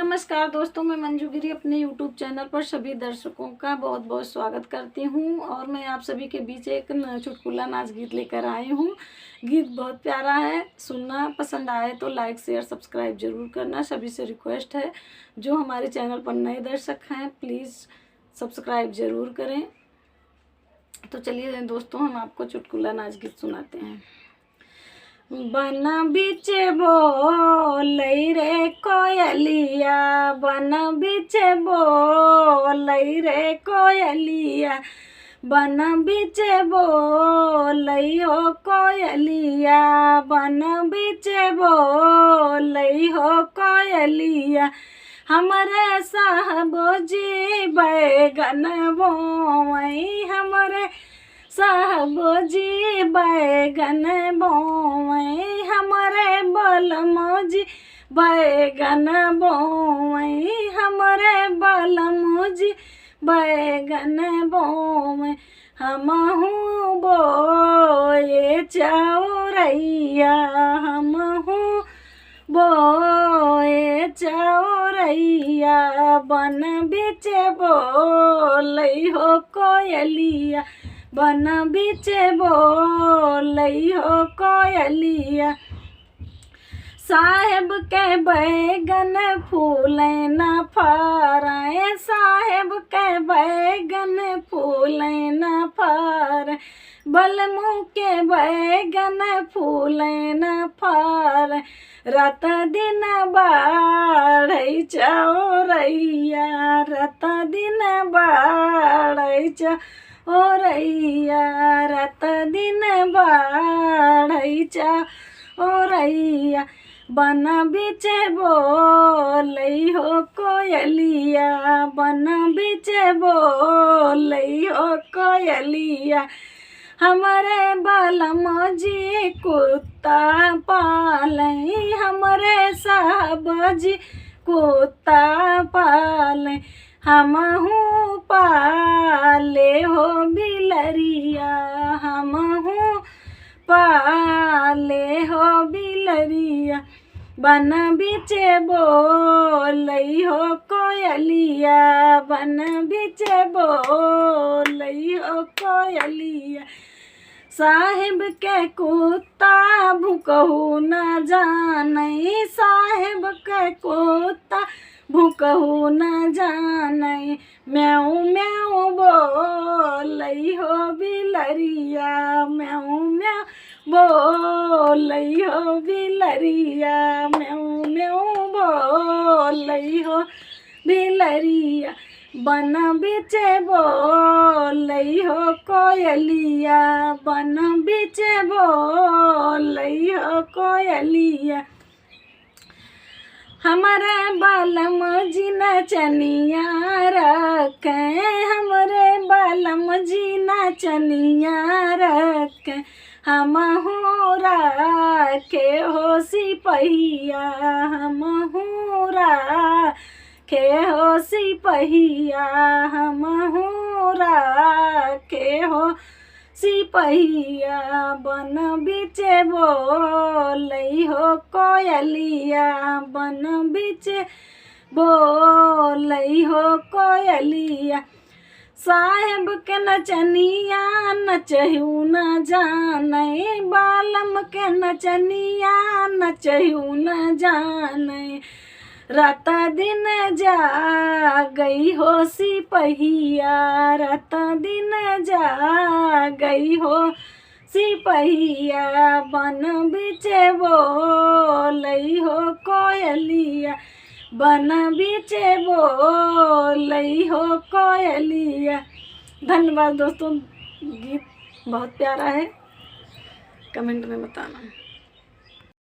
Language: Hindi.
नमस्कार दोस्तों, मैं मंजू गिरी अपने YouTube चैनल पर सभी दर्शकों का बहुत बहुत स्वागत करती हूँ। और मैं आप सभी के बीच एक चुटकुला नाच गीत लेकर आई हूँ। गीत बहुत प्यारा है, सुनना पसंद आए तो लाइक शेयर सब्सक्राइब जरूर करना। सभी से रिक्वेस्ट है, जो हमारे चैनल पर नए दर्शक हैं प्लीज़ सब्सक्राइब जरूर करें। तो चलिए दोस्तों, हम आपको चुटकुला नाच गीत सुनाते हैं। बन बीच बोलई रे कोयलिया, बन बीच बोलई रे कोयलिया, बन बीच बोलई हो कोयलिया, बन बीच बोलई हो कोयलिया। हमरे साहबो जी बैगन बोवई, हमरे साहबो जी बैगन बोवई, हमरे बलमो जी बैगन बोवई, हमरे बलमो जी बैगन बोवई। हमहू बोए चौरैया, हमहू बोए चौरैया, बन बीच बोलई हो कोयलिया, बन बीच बोलई हो कोयलिया। साहेब के बैगन फूलें न फरे, साहेब के बैगन फूलें न फरे, बलमू के बैगन फूलें न फरे। रात दिन बाढ़ई चौरैया, रात दिन बाढ़ई चौरैया, रात दिन बाढ़ई चौरैया। बन बीच बोलई हो कोयलिया, बन बीच बोलई हो कोयलिया। हमरे बलमो जी कुत्ता पालई, हमरे साहब जी कुत्ता पालई, हमहू पाले हो बिलरिया, हमहू पाले हो बिलरिया। बन बीच बोलई हो कोयलिया, बन बीच बोलई हो कोयलिया। साहेब के कुत्ता भूकहू न जानई, साहेब के कुत्ता भूकहू न जानई, म्याऊ म्याऊ बोलई हो बिलरिया, म्याऊ म्याऊ बोलई हो बिलरिया, म्याऊ म्याऊ बोलई हो बिलरिया। बन बीच बोलई हो कोयलिया, बन बीच बोलई हो कोयलिया। हमरे बालम जी नचनिया रखें, हमरे बालम जी नचनिया रखें, हमहू राखे हो सिपहिया, हमहू राखे हो सिपहिया, हमहू राखे हो सिपहिया। बन बीच बोलई हो कोयलिया, बन बीच बोलई हो कोयलिया। साहेब के नचनिया नचहू न जानई, बालम के नचनिया नचहू न जानई, रात दिन जा गई हो सिपहिया, रात दिन जा गई हो सिपहिया। बन बीच बोलई हो कोयलिया, बन बीच बोलई हो कोयलिया। धन्यवाद दोस्तों, गीत बहुत प्यारा है, कमेंट में बताना।